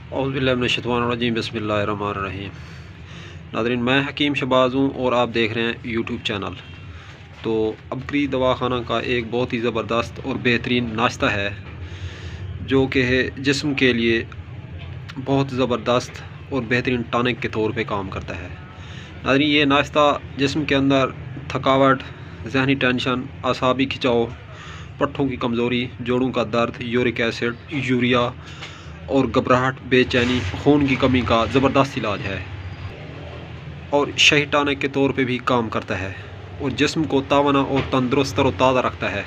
औज़ुबिल्लाहिमिनश्शैतानिर्रजीम बिस्मिल्लाहिर्रहमानिर्रहीम। नाज़रीन, मैं हकीम शहबाज हूँ और आप देख रहे हैं यूट्यूब चैनल। तो अबकरी दवाखाना का एक बहुत ही ज़बरदस्त और बेहतरीन नाश्ता है जो कि है जिस्म के लिए बहुत ज़बरदस्त और बेहतरीन टॉनिक के तौर पे काम करता है। नाज़रीन, ये नाश्ता जिस्म के अंदर थकावट, ज़हनी टेंशन, असाबी खिंचाव, पट्ठों की कमज़ोरी, जोड़ों का दर्द, यूरिक एसिड, यूरिया और घबराहट, बेचैनी, खून की कमी का ज़बरदस्त इलाज है और शही टॉनिक के तौर पे भी काम करता है और जिस्म को तावाना और तंदुरुस्त और ताज़ा रखता है।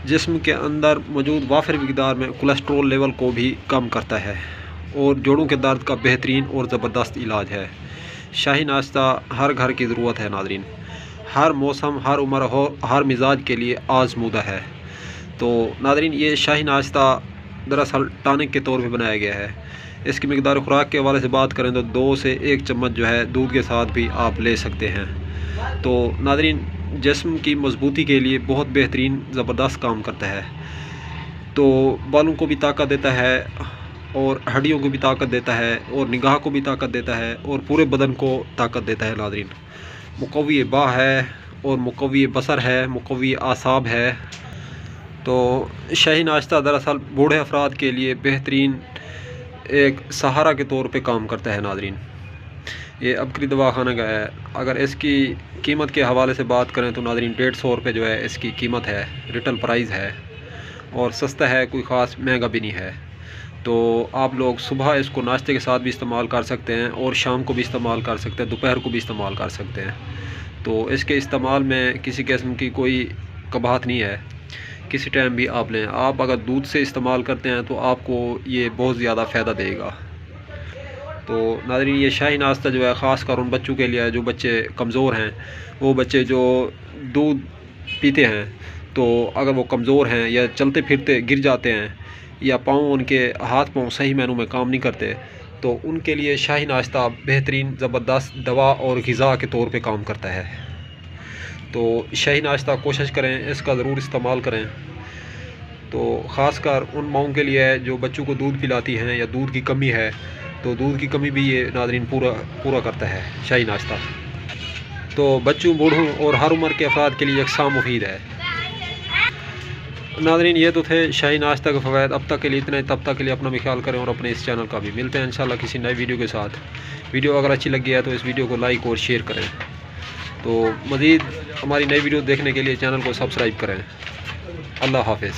जिस्म के अंदर मौजूद वाफिर मिक़दार में कोलेस्ट्रॉल लेवल को भी कम करता है और जोड़ों के दर्द का बेहतरीन और ज़बरदस्त इलाज है। शाही नाश्ता हर घर की ज़रूरत है नाज़रीन। हर मौसम, हर उम्र हो, हर मिजाज के लिए आज़मूदा है। तो नाज़रीन, ये शाही नाश्ता दरअसल टॉनिक के तौर पे बनाया गया है। इसकी मिकदार खुराक के हवाले से बात करें तो 2 से 1 चम्मच जो है दूध के साथ भी आप ले सकते हैं। तो नाज़रीन, जिस्म की मजबूती के लिए बहुत बेहतरीन ज़बरदस्त काम करता है। तो बालों को भी ताकत देता है और हड्डियों को भी ताकत देता है और निगाह को भी ताकत देता है और पूरे बदन को ताकत देता है। नाज़रीन, मुक़व्वी बाह है और मुक़व्वी बसर है, मुक़व्वी आसाब है। तो शाही नाश्ता दरअसल बूढ़े अफराद के लिए बेहतरीन एक सहारा के तौर पे काम करता है। नाज़रीन, ये अबकरी दवाखाना का है। अगर इसकी कीमत के हवाले से बात करें तो नाज़रीन 150 रुपये जो है इसकी कीमत है, रिटेल प्राइस है और सस्ता है, कोई ख़ास महंगा भी नहीं है। तो आप लोग सुबह इसको नाश्ते के साथ भी इस्तेमाल कर सकते हैं और शाम को भी इस्तेमाल कर सकते हैं, दोपहर को भी इस्तेमाल कर सकते हैं। तो इसके इस्तेमाल में किसी किस्म की कोई कबाहत नहीं है, किसी टाइम भी आप लें। आप अगर दूध से इस्तेमाल करते हैं तो आपको ये बहुत ज़्यादा फ़ायदा देगा। तो नाज़रीन, ये शाही नाश्ता जो है ख़ास कर उन बच्चों के लिए है जो बच्चे कमज़ोर हैं। वो बच्चे जो दूध पीते हैं तो अगर वो कमज़ोर हैं या चलते फिरते गिर जाते हैं या पाँव, उनके हाथ पाँव सही मायनों में काम नहीं करते, तो उनके लिए शाही नाश्ता बेहतरीन ज़बरदस्त दवा और ग़िज़ा के तौर पे काम करता है। तो शाही नाश्ता कोशिश करें, इसका ज़रूर इस्तेमाल करें। तो ख़ास कर उन माओं के लिए है जो बच्चों को दूध पिलाती हैं या दूध की कमी है, तो दूध की कमी भी ये नाज़रीन पूरा करता है शाही नाश्ता। तो बच्चों, बूढ़ों और हर उम्र के अफराद के लिए यकसां मुफीद है। नाज़रीन, ये तो थे शाही नाश्ता के फ़वाइद। अब तक के लिए इतना ही। तब तक के लिए अपना भी ख्याल करें और अपने इस चैनल का भी। मिलते हैं इंशाल्लाह किसी नई वीडियो के साथ। वीडियो अगर अच्छी लगी है तो इस वीडियो को लाइक और शेयर करें। तो मज़ीद हमारी नई वीडियो देखने के लिए चैनल को सब्सक्राइब करें। अल्लाह हाफ़िज़।